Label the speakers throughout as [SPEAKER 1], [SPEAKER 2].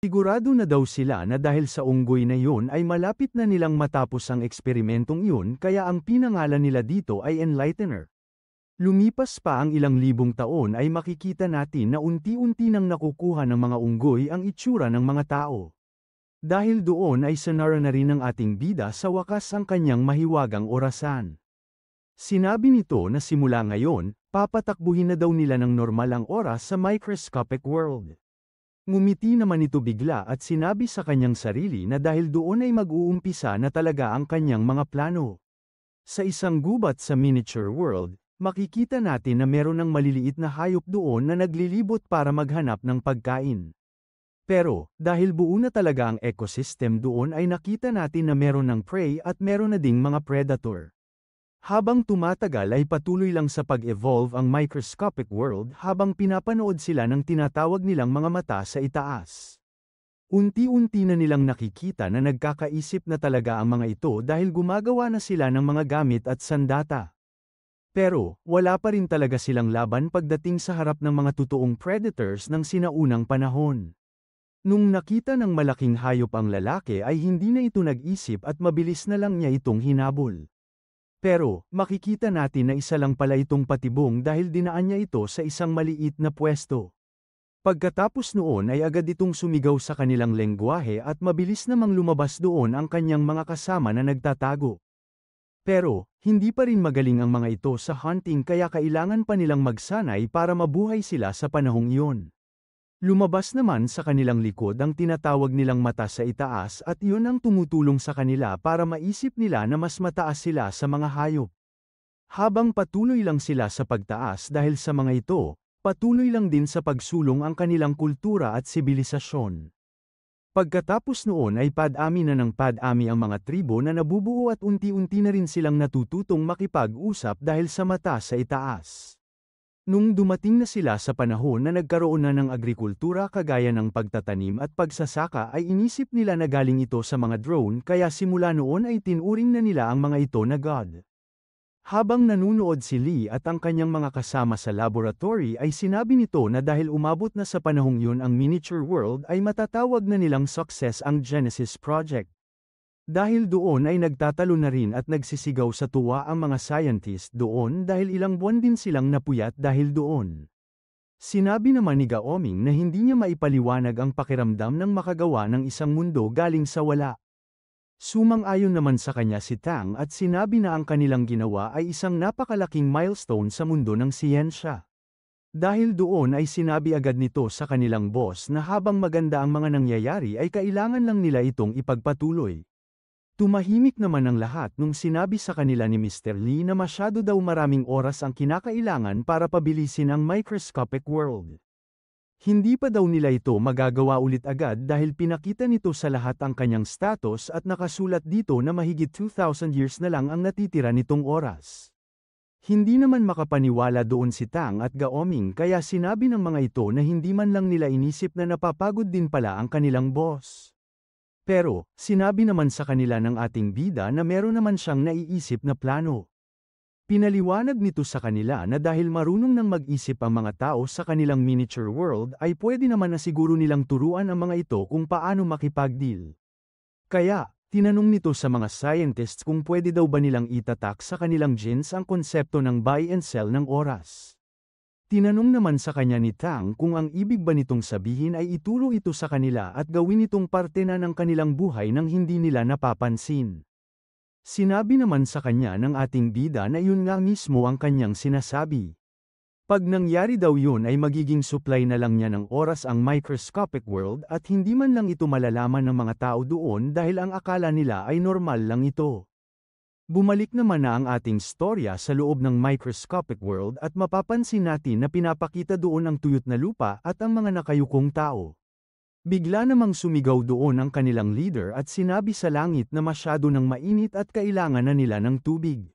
[SPEAKER 1] Sigurado na daw sila na dahil sa unggoy na yun ay malapit na nilang matapos ang eksperimentong yun kaya ang pinangalan nila dito ay Enlightener. Lumipas pa ang ilang libong taon ay makikita natin na unti-unti nang nakukuha ng mga unggoy ang itsura ng mga tao. Dahil doon ay sanara na rin ng ating bida sa wakas ang kanyang mahiwagang orasan. Sinabi nito na simula ngayon, papatakbuhin na daw nila ng normal ang oras sa microscopic world. Ngumiti naman ito bigla at sinabi sa kanyang sarili na dahil doon ay mag-uumpisa na talaga ang kanyang mga plano. Sa isang gubat sa miniature world, makikita natin na meron ng maliliit na hayop doon na naglilibot para maghanap ng pagkain. Pero, dahil buo na talaga ang ecosystem doon ay nakita natin na meron ng prey at meron na ding mga predator. Habang tumatagal ay patuloy lang sa pag-evolve ang microscopic world habang pinapanood sila ng tinatawag nilang mga mata sa itaas. Unti-unti na nilang nakikita na nagkakaisip na talaga ang mga ito dahil gumagawa na sila ng mga gamit at sandata. Pero, wala pa rin talaga silang laban pagdating sa harap ng mga totoong predators ng sinaunang panahon. Nung nakita ng malaking hayop ang lalaki ay hindi na ito nag-isip at mabilis na lang niya itong hinabol. Pero, makikita natin na isa lang pala itong patibong dahil dinaan niya ito sa isang maliit na pwesto. Pagkatapos noon ay agad itong sumigaw sa kanilang lengguwahe at mabilis namang lumabas doon ang kanyang mga kasama na nagtatago. Pero, hindi pa rin magaling ang mga ito sa hunting kaya kailangan pa nilang magsanay para mabuhay sila sa panahong iyon. Lumabas naman sa kanilang likod ang tinatawag nilang mata sa itaas at iyon ang tumutulong sa kanila para maisip nila na mas mataas sila sa mga hayop. Habang patuloy lang sila sa pagtaas dahil sa mga ito, patuloy lang din sa pagsulong ang kanilang kultura at sibilisasyon. Pagkatapos noon ay padami na ng padami ang mga tribo na nabubuo at unti-unti na rin silang natututong makipag-usap dahil sa mata sa itaas. Nung dumating na sila sa panahon na nagkaroon na ng agrikultura kagaya ng pagtatanim at pagsasaka ay inisip nila na galing ito sa mga drone kaya simula noon ay tinuring na nila ang mga ito na god. Habang nanunood si Lee at ang kanyang mga kasama sa laboratory ay sinabi nito na dahil umabot na sa panahong yun ang miniature world ay matatawag na nilang success ang Genesis Project. Dahil doon ay nagtatalo na rin at nagsisigaw sa tuwa ang mga scientist doon dahil ilang buwan din silang napuyat dahil doon. Sinabi naman ni Gaoming na hindi niya maipaliwanag ang pakiramdam ng makagawa ng isang mundo galing sa wala. Sumang-ayon naman sa kanya si Tang at sinabi na ang kanilang ginawa ay isang napakalaking milestone sa mundo ng siyensya. Dahil doon ay sinabi agad nito sa kanilang boss na habang maganda ang mga nangyayari ay kailangan lang nila itong ipagpatuloy. Tumahimik naman ang lahat nung sinabi sa kanila ni Mr. Lee na masyado daw maraming oras ang kinakailangan para pabilisin ang microscopic world. Hindi pa daw nila ito magagawa ulit agad dahil pinakita nito sa lahat ang kanyang status at nakasulat dito na mahigit 2,000 years na lang ang natitira nitong oras. Hindi naman makapaniwala doon si Tang at Gaoming kaya sinabi ng mga ito na hindi man lang nila inisip na napapagod din pala ang kanilang boss. Pero, sinabi naman sa kanila ng ating bida na meron naman siyang naiisip na plano. Pinaliwanag nito sa kanila na dahil marunong nang mag-isip ang mga tao sa kanilang miniature world ay pwede naman na siguro nilang turuan ang mga ito kung paano makipag-deal. Kaya, tinanong nito sa mga scientists kung pwede daw ba nilang itatak sa kanilang genes ang konsepto ng buy and sell ng oras. Tinanong naman sa kanya ni Tang kung ang ibig ba nitong sabihin ay ituro ito sa kanila at gawin itong parte na ng kanilang buhay nang hindi nila napapansin. Sinabi naman sa kanya ng ating bida na yun nga mismo ang kanyang sinasabi. Pag nangyari daw yun ay magiging supply na lang niya ng oras ang microscopic world at hindi man lang ito malalaman ng mga tao doon dahil ang akala nila ay normal lang ito. Bumalik naman na ang ating storya sa loob ng microscopic world at mapapansin natin na pinapakita doon ang tuyot na lupa at ang mga nakayukong tao. Bigla namang sumigaw doon ang kanilang leader at sinabi sa langit na masyado nang mainit at kailangan na nila ng tubig.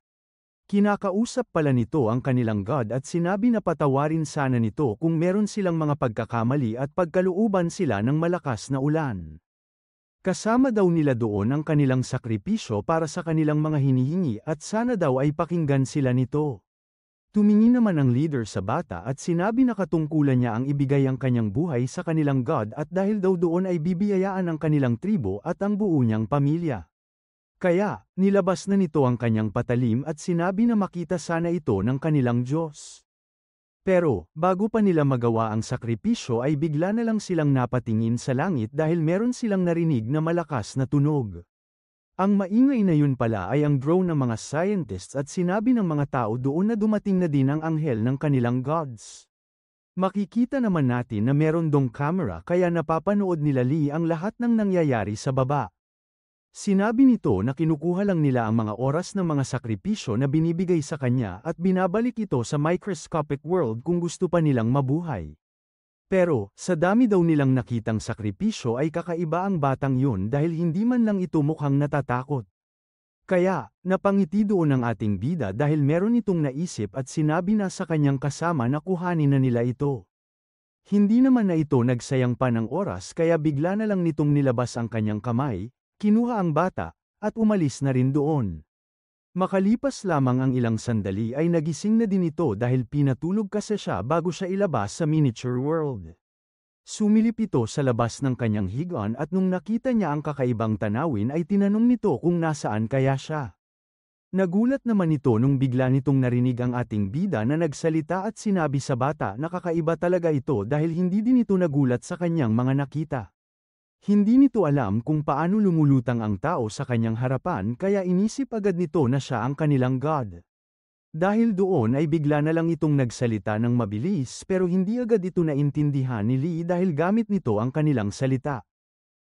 [SPEAKER 1] Kinakausap pala nito ang kanilang god at sinabi na patawarin sana nito kung meron silang mga pagkakamali at pagkalooban sila ng malakas na ulan. Kasama daw nila doon ang kanilang sakripisyo para sa kanilang mga hinihingi at sana daw ay pakinggan sila nito. Tumingin naman ang leader sa bata at sinabi na katungkulan niya ang ibigay ang kanyang buhay sa kanilang God at dahil daw doon ay bibiyayaan ang kanilang tribo at ang buo niyang pamilya. Kaya, nilabas na nito ang kanyang patalim at sinabi na makita sana ito ng kanilang Diyos. Pero, bago pa nila magawa ang sakripisyo ay bigla na lang silang napatingin sa langit dahil meron silang narinig na malakas na tunog. Ang maingay na yun pala ay ang drone ng mga scientists at sinabi ng mga tao doon na dumating na din ang anghel ng kanilang gods. Makikita naman natin na meron dong camera kaya napapanood nila Lee ang lahat ng nangyayari sa baba. Sinabi nito na kinukuha lang nila ang mga oras ng mga sakripisyo na binibigay sa kanya at binabalik ito sa microscopic world kung gusto pa nilang mabuhay. Pero, sa dami daw nilang nakitang sakripisyo ay kakaiba ang batang yun dahil hindi man lang ito mukhang natatakot. Kaya, napangiti doon ang ating bida dahil meron itong naisip at sinabi na sa kanyang kasama na kuhanin na nila ito. Hindi naman na ito nagsayang pa ng oras kaya bigla na lang nitong nilabas ang kanyang kamay, kinuha ang bata, at umalis na rin doon. Makalipas lamang ang ilang sandali ay nagising na din ito dahil pinatulog kasi siya bago siya ilabas sa miniature world. Sumilip ito sa labas ng kanyang higaan at nung nakita niya ang kakaibang tanawin ay tinanong nito kung nasaan kaya siya. Nagulat naman ito nung bigla nitong narinig ang ating bida na nagsalita at sinabi sa bata na kakaiba talaga ito dahil hindi din ito nagulat sa kanyang mga nakita. Hindi nito alam kung paano lumulutang ang tao sa kanyang harapan kaya inisip agad nito na siya ang kanilang God. Dahil doon ay bigla na lang itong nagsalita ng mabilis pero hindi agad ito naintindihan ni Lee dahil gamit nito ang kanilang salita.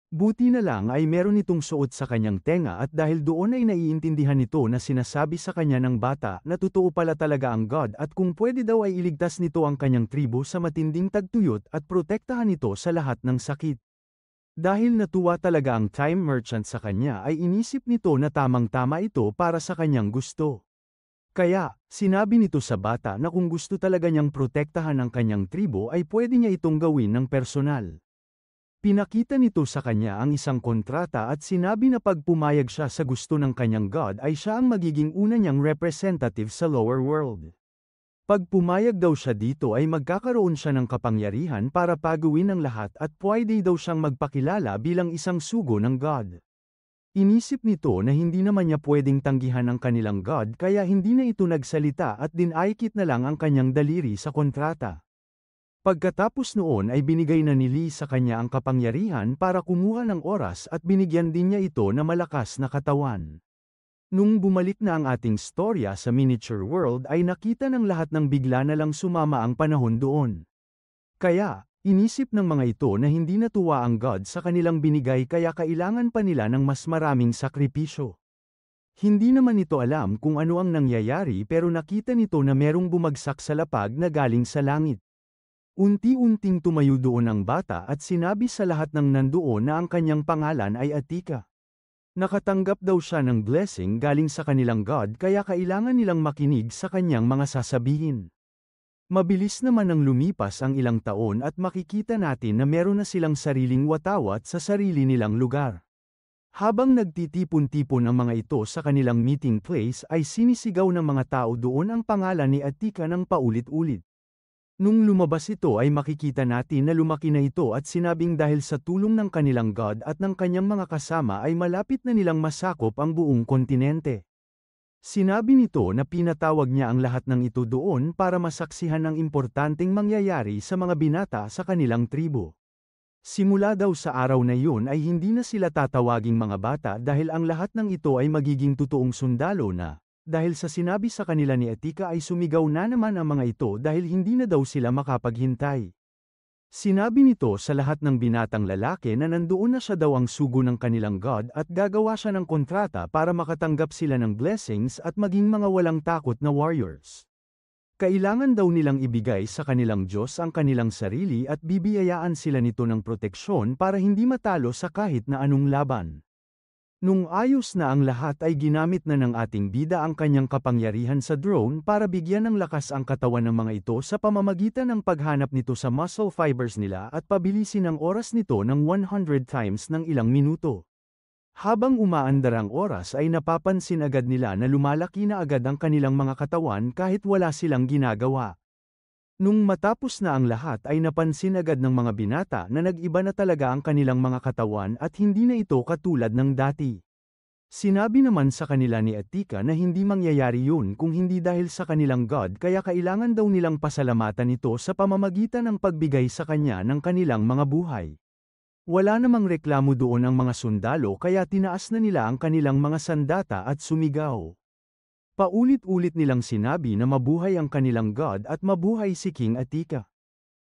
[SPEAKER 1] Buti na lang ay meron itong suot sa kanyang tenga at dahil doon ay naiintindihan nito na sinasabi sa kanya ng bata na totoo pala talaga ang God at kung pwede daw ay iligtas nito ang kanyang tribo sa matinding tagtuyot at protektahan ito sa lahat ng sakit. Dahil natuwa talaga ang time merchant sa kanya ay inisip nito na tamang-tama ito para sa kanyang gusto. Kaya, sinabi nito sa bata na kung gusto talaga niyang protektahan ang kanyang tribo ay pwede niya itong gawin ng personal. Pinakita nito sa kanya ang isang kontrata at sinabi na pag pumayag siya sa gusto ng kanyang God ay siya ang magiging una niyang representative sa lower world. Pag pumayag daw siya dito ay magkakaroon siya ng kapangyarihan para pagawin ang lahat at pwede daw siyang magpakilala bilang isang sugo ng God. Inisip nito na hindi naman niya pwedeng tanggihan ang kanilang God kaya hindi na ito nagsalita at dinaikit na lang ang kanyang daliri sa kontrata. Pagkatapos noon ay binigay na ni Lee sa kanya ang kapangyarihan para kumuha ng oras at binigyan din niya ito na malakas na katawan. Nung bumalik na ang ating storya sa miniature world ay nakita ng lahat ng bigla na lang sumama ang panahon doon. Kaya, inisip ng mga ito na hindi natuwa ang God sa kanilang binigay kaya kailangan pa nila ng mas maraming sakripisyo. Hindi naman ito alam kung ano ang nangyayari pero nakita nito na merong bumagsak sa lapag na galing sa langit. Unti-unting tumayo doon ang bata at sinabi sa lahat ng nandoon na ang kanyang pangalan ay Atika. Nakatanggap daw siya ng blessing galing sa kanilang God kaya kailangan nilang makinig sa kanyang mga sasabihin. Mabilis naman ang lumipas ang ilang taon at makikita natin na meron na silang sariling watawat sa sarili nilang lugar. Habang nagtitipon-tipon ang mga ito sa kanilang meeting place ay sinisigaw ng mga tao doon ang pangalan ni Atika ng paulit-ulit. Nung lumabas ito ay makikita natin na lumaki na ito at sinabing dahil sa tulong ng kanilang God at ng kanyang mga kasama ay malapit na nilang masakop ang buong kontinente. Sinabi nito na pinatawag niya ang lahat ng ito doon para masaksihan ang importanteng mangyayari sa mga binata sa kanilang tribo. Simula daw sa araw na yun ay hindi na sila tatawaging mga bata dahil ang lahat ng ito ay magiging totoong sundalo na. Dahil sa sinabi sa kanila ni Atika ay sumigaw na naman ang mga ito dahil hindi na daw sila makapaghintay. Sinabi nito sa lahat ng binatang lalaki na nandoon na siya daw ang sugo ng kanilang God at gagawa siya ng kontrata para makatanggap sila ng blessings at maging mga walang takot na warriors. Kailangan daw nilang ibigay sa kanilang Diyos ang kanilang sarili at bibiyayaan sila nito ng proteksyon para hindi matalo sa kahit na anong laban. Nung ayos na ang lahat ay ginamit na ng ating bida ang kanyang kapangyarihan sa drone para bigyan ng lakas ang katawan ng mga ito sa pamamagitan ng paghanap nito sa muscle fibers nila at pabilisin ang oras nito ng 100 times ng ilang minuto. Habang umaandar ang oras ay napapansin agad nila na lumalaki na agad ang kanilang mga katawan kahit wala silang ginagawa. Nung matapos na ang lahat ay napansin agad ng mga binata na nag-iba na talaga ang kanilang mga katawan at hindi na ito katulad ng dati. Sinabi naman sa kanila ni Atika na hindi mangyayari yun kung hindi dahil sa kanilang God kaya kailangan daw nilang pasalamatan ito sa pamamagitan ng pagbigay sa kanya ng kanilang mga buhay. Wala namang reklamo doon ang mga sundalo kaya tinaas na nila ang kanilang mga sandata at sumigaw. Paulit-ulit nilang sinabi na mabuhay ang kanilang God at mabuhay si King Atika.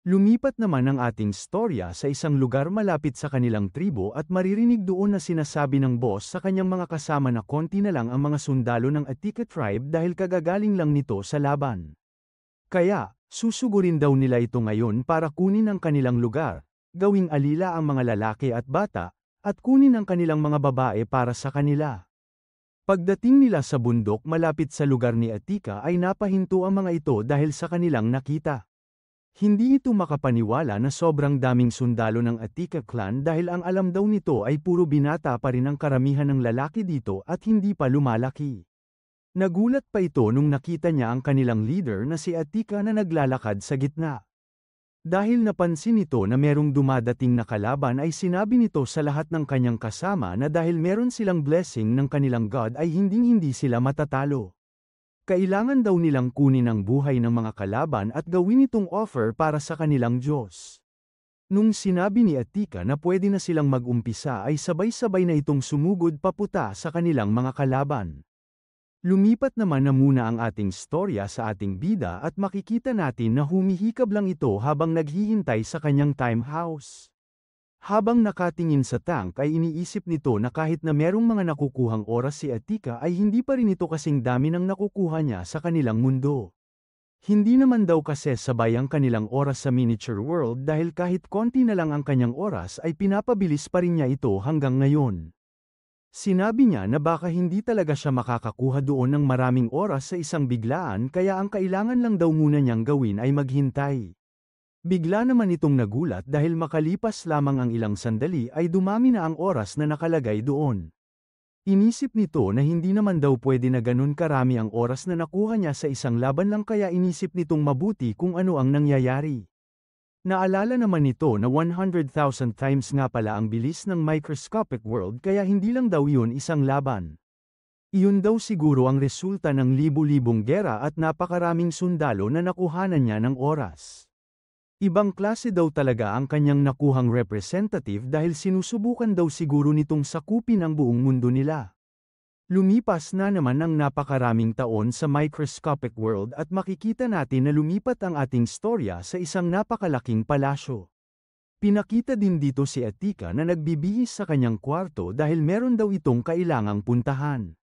[SPEAKER 1] Lumipat naman ang ating storya sa isang lugar malapit sa kanilang tribo at maririnig doon na sinasabi ng boss sa kanyang mga kasama na konti na lang ang mga sundalo ng Atika tribe dahil kagagaling lang nito sa laban. Kaya, susugurin daw nila ito ngayon para kunin ang kanilang lugar, gawing alila ang mga lalaki at bata, at kunin ang kanilang mga babae para sa kanila. Pagdating nila sa bundok malapit sa lugar ni Atika ay napahinto ang mga ito dahil sa kanilang nakita. Hindi ito makapaniwala na sobrang daming sundalo ng Atika clan dahil ang alam daw nito ay puro binata pa rin ang karamihan ng lalaki dito at hindi pa lumalaki. Nagulat pa ito nung nakita niya ang kanilang leader na si Atika na naglalakad sa gitna. Dahil napansin nito na merong dumadating na kalaban ay sinabi nito sa lahat ng kanyang kasama na dahil meron silang blessing ng kanilang God ay hinding-hindi sila matatalo. Kailangan daw nilang kunin ang buhay ng mga kalaban at gawin itong offer para sa kanilang Diyos. Nung sinabi ni Atika na pwede na silang mag-umpisa ay sabay-sabay na itong sumugod paputa sa kanilang mga kalaban. Lumipat naman na muna ang ating storya sa ating bida at makikita natin na humihikab lang ito habang naghihintay sa kanyang time house. Habang nakatingin sa tank ay iniisip nito na kahit na merong mga nakukuhang oras si Atika ay hindi pa rin ito kasing dami ng nakukuha niya sa kanilang mundo. Hindi naman daw kasi sabay ang kanilang oras sa miniature world dahil kahit konti na lang ang kanyang oras ay pinapabilis pa rin niya ito hanggang ngayon. Sinabi niya na baka hindi talaga siya makakakuha doon ng maraming oras sa isang biglaan kaya ang kailangan lang daw muna niyang gawin ay maghintay. Bigla naman itong nagulat dahil makalipas lamang ang ilang sandali ay dumami na ang oras na nakalagay doon. Inisip nito na hindi naman daw pwede na ganun karami ang oras na nakuha niya sa isang laban lang kaya inisip nitong mabuti kung ano ang nangyayari. Naalala naman nito na 100,000 times nga pala ang bilis ng microscopic world kaya hindi lang daw yun isang laban. Iyon daw siguro ang resulta ng libu-libong gera at napakaraming sundalo na nakuhanan niya ng oras. Ibang klase daw talaga ang kanyang nakuhang representative dahil sinusubukan daw siguro nitong sakupin ang buong mundo nila. Lumipas na naman ang napakaraming taon sa microscopic world at makikita natin na lumipat ang ating storya sa isang napakalaking palasyo. Pinakita din dito si Atika na nagbibihis sa kanyang kwarto dahil meron daw itong kailangang puntahan.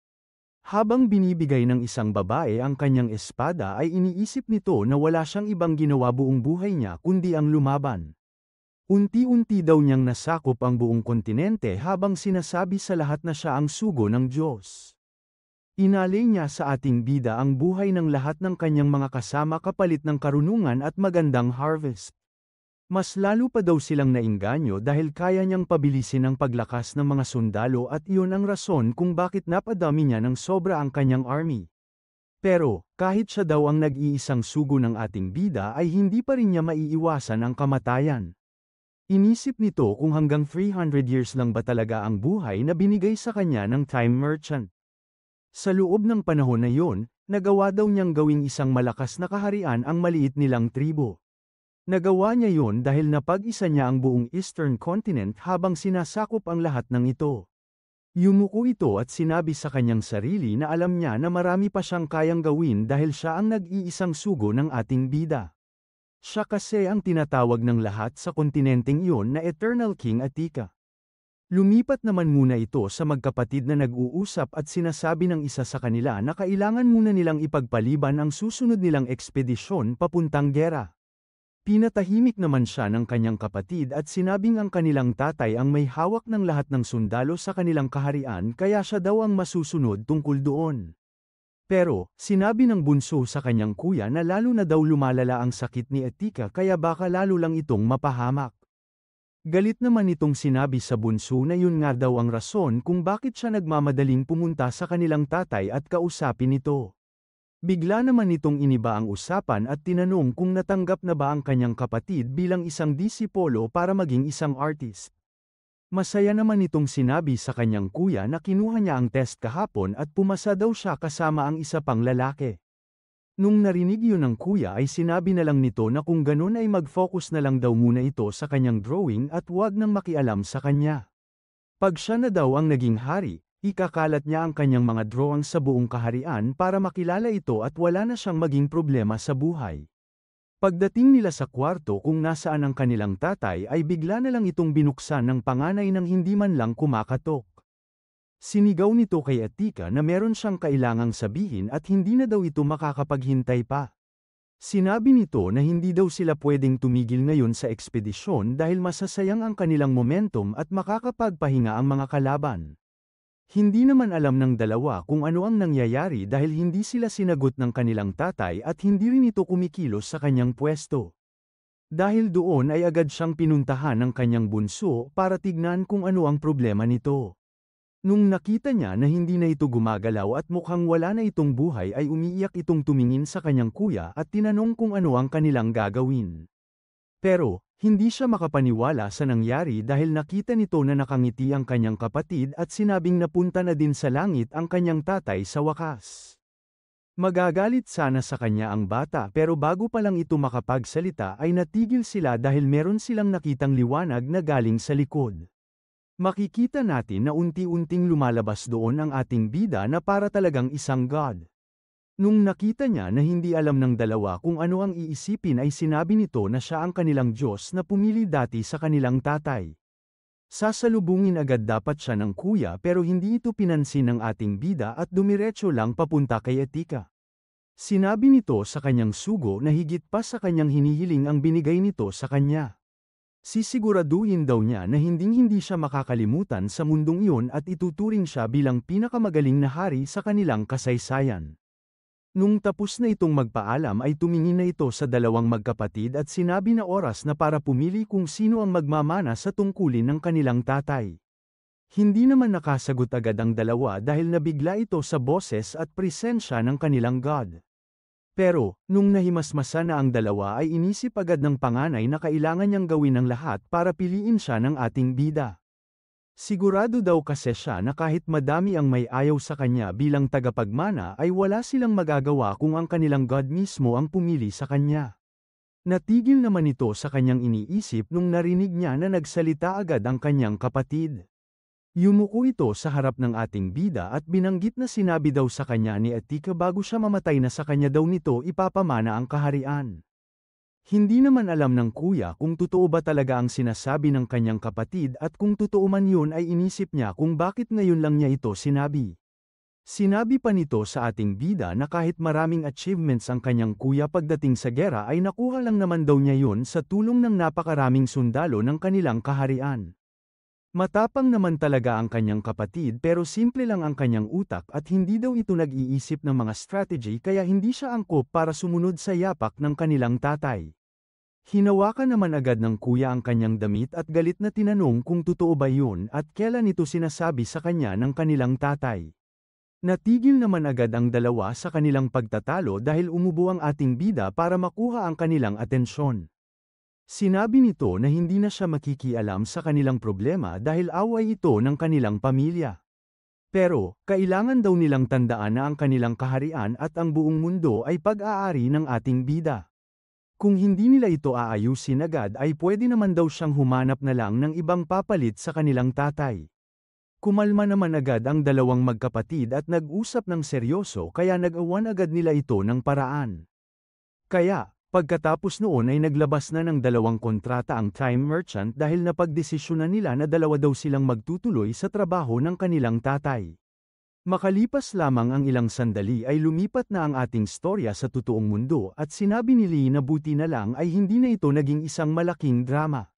[SPEAKER 1] Habang binibigay ng isang babae ang kanyang espada ay iniisip nito na wala siyang ibang ginawa buong buhay niya kundi ang lumaban. Unti-unti daw niyang nasakop ang buong kontinente habang sinasabi sa lahat na siya ang sugo ng Diyos. Inalay niya sa ating bida ang buhay ng lahat ng kanyang mga kasama kapalit ng karunungan at magandang harvest. Mas lalo pa daw silang nainganyo dahil kaya niyang pabilisin ang paglakas ng mga sundalo at iyon ang rason kung bakit napadami niya ng sobra ang kanyang army. Pero, kahit siya daw ang nag-iisang sugo ng ating bida ay hindi pa rin niya maiiwasan ang kamatayan. Inisip nito kung hanggang 300 years lang ba talaga ang buhay na binigay sa kanya ng Time Merchant. Sa loob ng panahon na yon, nagawa daw niyang gawing isang malakas na kaharian ang maliit nilang tribo. Nagawa niya yon dahil napag-isa niya ang buong Eastern Continent habang sinasakop ang lahat ng ito. Yumuko ito at sinabi sa kanyang sarili na alam niya na marami pa siyang kayang gawin dahil siya ang nag-iisang sugo ng ating bida. Siya kasi ang tinatawag ng lahat sa kontinenteng iyon na Eternal King Atika. Lumipat naman muna ito sa magkapatid na nag-uusap at sinasabi ng isa sa kanila na kailangan muna nilang ipagpaliban ang susunod nilang ekspedisyon papuntang gera. Pinatahimik naman siya ng kanyang kapatid at sinabing ang kanilang tatay ang may hawak ng lahat ng sundalo sa kanilang kaharian kaya siya daw ang masusunod tungkol doon. Pero, sinabi ng bunso sa kanyang kuya na lalo na daw lumalala ang sakit ni Atika kaya baka lalo lang itong mapahamak. Galit naman itong sinabi sa bunso na yun nga daw ang rason kung bakit siya nagmamadaling pumunta sa kanilang tatay at kausapin ito. Bigla naman itong iniba ang usapan at tinanong kung natanggap na ba ang kanyang kapatid bilang isang disipolo para maging isang artist. Masaya naman itong sinabi sa kanyang kuya na kinuha niya ang test kahapon at pumasa daw siya kasama ang isa pang lalaki. Nung narinig yun ng kuya ay sinabi na lang nito na kung ganun ay mag-focus na lang daw muna ito sa kanyang drawing at huwag nang makialam sa kanya. Pag siya na daw ang naging hari, ikakalat niya ang kanyang mga drawing sa buong kaharian para makilala ito at wala na siyang maging problema sa buhay. Pagdating nila sa kwarto kung nasaan ang kanilang tatay ay bigla na lang itong binuksan ng panganay nang hindi man lang kumakatok. Sinigaw nito kay Atika na meron siyang kailangang sabihin at hindi na daw ito makakapaghintay pa. Sinabi nito na hindi daw sila pwedeng tumigil ngayon sa ekspedisyon dahil masasayang ang kanilang momentum at makakapagpahinga ang mga kalaban. Hindi naman alam ng dalawa kung ano ang nangyayari dahil hindi sila sinagot ng kanilang tatay at hindi rin ito kumikilos sa kanyang pwesto. Dahil doon ay agad siyang pinuntahan ng kanyang bunso para tignan kung ano ang problema nito. Nung nakita niya na hindi na ito gumagalaw at mukhang wala na itong buhay ay umiiyak itong tumingin sa kanyang kuya at tinanong kung ano ang kanilang gagawin. Pero, hindi siya makapaniwala sa nangyari dahil nakita nito na nakangiti ang kanyang kapatid at sinabing napunta na din sa langit ang kanyang tatay sa wakas. Magagalit sana sa kanya ang bata pero bago pa lang ito makapagsalita ay natigil sila dahil meron silang nakitang liwanag na galing sa likod. Makikita natin na unti-unting lumalabas doon ang ating bida na para talagang isang god. Nung nakita niya na hindi alam ng dalawa kung ano ang iisipin ay sinabi nito na siya ang kanilang Diyos na pumili dati sa kanilang tatay. Sasalubungin agad dapat siya ng kuya pero hindi ito pinansin ng ating bida at dumiretso lang papunta kay Atika. Sinabi nito sa kanyang sugo na higit pa sa kanyang hinihiling ang binigay nito sa kanya. Sisiguraduhin daw niya na hinding-hindi siya makakalimutan sa mundong iyon at ituturing siya bilang pinakamagaling na hari sa kanilang kasaysayan. Nung tapos na itong magpaalam ay tumingin na ito sa dalawang magkapatid at sinabi na oras na para pumili kung sino ang magmamana sa tungkulin ng kanilang tatay. Hindi naman nakasagot agad ang dalawa dahil nabigla ito sa boses at presensya ng kanilang god. Pero, nung nahimasmasa na ang dalawa ay inisip agad ng panganay na kailangan niyang gawin ang lahat para piliin siya ng ating bida. Sigurado daw kasi siya na kahit madami ang may ayaw sa kanya bilang tagapagmana ay wala silang magagawa kung ang kanilang god mismo ang pumili sa kanya. Natigil naman ito sa kanyang iniisip nung narinig niya na nagsalita agad ang kanyang kapatid. Yumuko ito sa harap ng ating bida at binanggit na sinabi daw sa kanya ni Atika bago siya mamatay na sa kanya daw nito ipapamana ang kaharian. Hindi naman alam ng kuya kung totoo ba talaga ang sinasabi ng kanyang kapatid at kung totoo man yun ay inisip niya kung bakit ngayon lang niya ito sinabi. Sinabi pa nito sa ating bida na kahit maraming achievements ang kanyang kuya pagdating sa gera ay nakuha lang naman daw niya yun sa tulong ng napakaraming sundalo ng kanilang kaharian. Matapang naman talaga ang kanyang kapatid pero simple lang ang kanyang utak at hindi daw ito nag-iisip ng mga strategy kaya hindi siya angkop para sumunod sa yapak ng kanilang tatay. Hinawakan naman agad ng kuya ang kanyang damit at galit na tinanong kung totoo ba yun at kailan ito sinasabi sa kanya ng kanilang tatay. Natigil naman agad ang dalawa sa kanilang pagtatalo dahil umubo ang ating bida para makuha ang kanilang atensyon. Sinabi nito na hindi na siya makikialam sa kanilang problema dahil away ito ng kanilang pamilya. Pero, kailangan daw nilang tandaan na ang kanilang kaharian at ang buong mundo ay pag-aari ng ating bida. Kung hindi nila ito aayusin agad ay pwede naman daw siyang humanap na lang ng ibang papalit sa kanilang tatay. Kumalma naman agad ang dalawang magkapatid at nag-usap ng seryoso kaya nag-awan agad nila ito ng paraan. Kaya, pagkatapos noon ay naglabas na ng dalawang kontrata ang Time Merchant dahil napagdesisyonan nila na dalawa daw silang magtutuloy sa trabaho ng kanilang tatay. Makalipas lamang ang ilang sandali ay lumipat na ang ating storya sa totoong mundo at sinabi ni Lee na buti na lang ay hindi na ito naging isang malaking drama.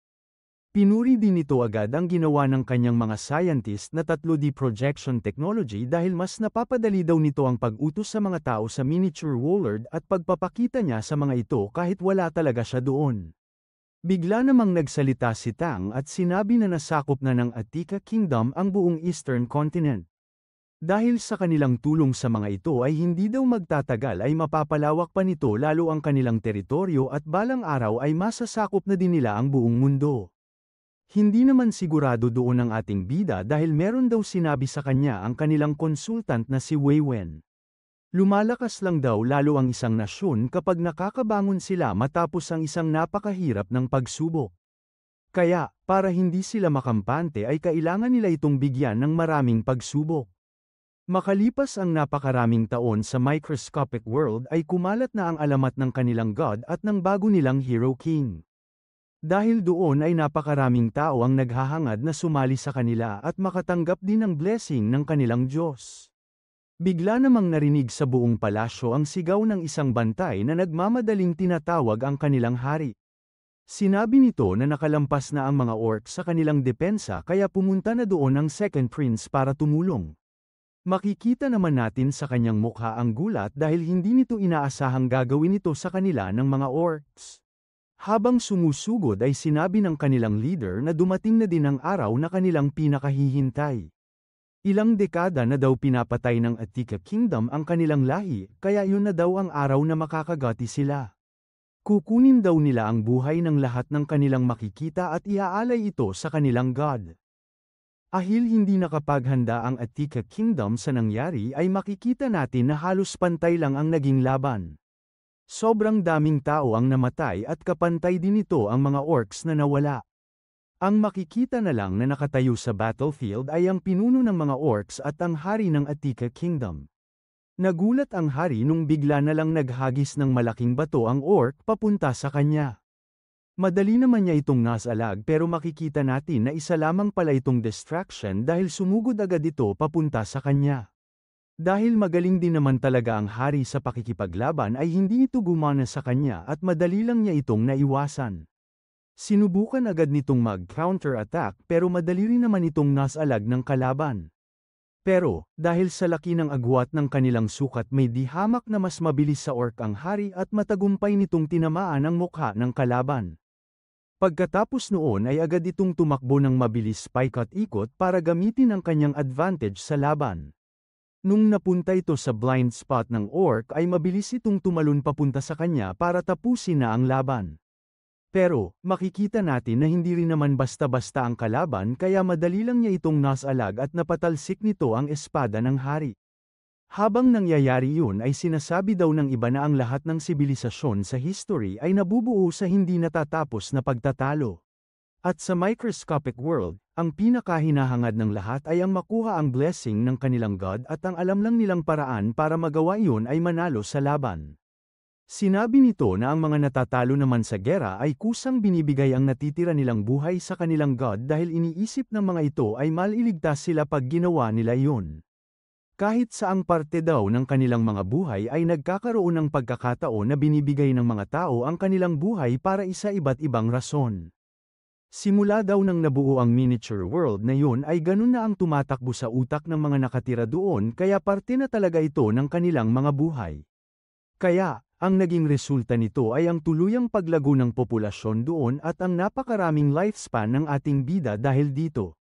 [SPEAKER 1] Pinuri din nito agad ang ginawa ng kanyang mga scientist na 3D projection technology dahil mas napapadali daw nito ang pag-utos sa mga tao sa miniature world at pagpapakita niya sa mga ito kahit wala talaga siya doon. Bigla namang nagsalita si Tang at sinabi na nasakop na ng Attica Kingdom ang buong Eastern Continent. Dahil sa kanilang tulong sa mga ito ay hindi daw magtatagal ay mapapalawak pa nito lalo ang kanilang teritoryo at balang araw ay masasakop na din nila ang buong mundo. Hindi naman sigurado doon ang ating bida dahil meron daw sinabi sa kanya ang kanilang consultant na si Wei Wen. Lumalakas lang daw lalo ang isang nasyon kapag nakakabangon sila matapos ang isang napakahirap ng pagsubok. Kaya, para hindi sila makampante ay kailangan nila itong bigyan ng maraming pagsubok. Makalipas ang napakaraming taon sa microscopic world ay kumalat na ang alamat ng kanilang god at ng bago nilang Hero King. Dahil doon ay napakaraming tao ang naghahangad na sumali sa kanila at makatanggap din ng blessing ng kanilang Diyos. Bigla namang narinig sa buong palasyo ang sigaw ng isang bantay na nagmamadaling tinatawag ang kanilang hari. Sinabi nito na nakalampas na ang mga orcs sa kanilang depensa kaya pumunta na doon ang second prince para tumulong. Makikita naman natin sa kanyang mukha ang gulat dahil hindi nito inaasahang gagawin ito sa kanila ng mga orcs. Habang sumusugod ay sinabi ng kanilang leader na dumating na din ang araw na kanilang pinakahihintay. Ilang dekada na daw pinapatay ng Attica Kingdom ang kanilang lahi, kaya yun na daw ang araw na makakagati sila. Kukunin daw nila ang buhay ng lahat ng kanilang makikita at iaalay ito sa kanilang god. Ahil hindi nakapaghanda ang Attica Kingdom sa nangyari ay makikita natin na halos pantay lang ang naging laban. Sobrang daming tao ang namatay at kapantay din ito ang mga orcs na nawala. Ang makikita na lang na nakatayo sa battlefield ay ang pinuno ng mga orcs at ang hari ng Attica Kingdom. Nagulat ang hari nung bigla na lang naghagis ng malaking bato ang orc papunta sa kanya. Madali naman niya itong nasalag pero makikita natin na isa lamang pala itong distraction dahil sumugod agad ito papunta sa kanya. Dahil magaling din naman talaga ang hari sa pakikipaglaban ay hindi ito gumana sa kanya at madali lang niya itong naiwasan. Sinubukan agad nitong mag-counter-attack pero madali rin naman itong nasalag ng kalaban. Pero, dahil sa laki ng agwat ng kanilang sukat may dihamak na mas mabilis sa orc ang hari at matagumpay nitong tinamaan ang mukha ng kalaban. Pagkatapos noon ay agad itong tumakbo ng mabilis paikot-ikot para gamitin ang kanyang advantage sa laban. Nung napunta ito sa blind spot ng orc ay mabilis itong tumalon papunta sa kanya para tapusin na ang laban. Pero, makikita natin na hindi rin naman basta-basta ang kalaban kaya madali lang niya itong nasalag at napatalsik nito ang espada ng hari. Habang nangyayari yun ay sinasabi daw ng iba na ang lahat ng sibilisasyon sa history ay nabubuo sa hindi natatapos na pagtatalo. At sa microscopic world, ang pinakahinahangad ng lahat ay ang makuha ang blessing ng kanilang god at ang alam lang nilang paraan para magawa iyon ay manalo sa laban. Sinabi nito na ang mga natatalo naman sa gera ay kusang binibigay ang natitira nilang buhay sa kanilang god dahil iniisip ng mga ito ay maliligtas sila pag ginawa nila iyon. Kahit saang parte daw ng kanilang mga buhay ay nagkakaroon ng pagkakataon na binibigay ng mga tao ang kanilang buhay para isa iba't ibang rason. Simula daw nang nabuo ang miniature world na yun ay ganun na ang tumatakbo sa utak ng mga nakatira doon kaya parte na talaga ito ng kanilang mga buhay. Kaya, ang naging resulta nito ay ang tuluyang paglago ng populasyon doon at ang napakaraming lifespan ng ating bida dahil dito.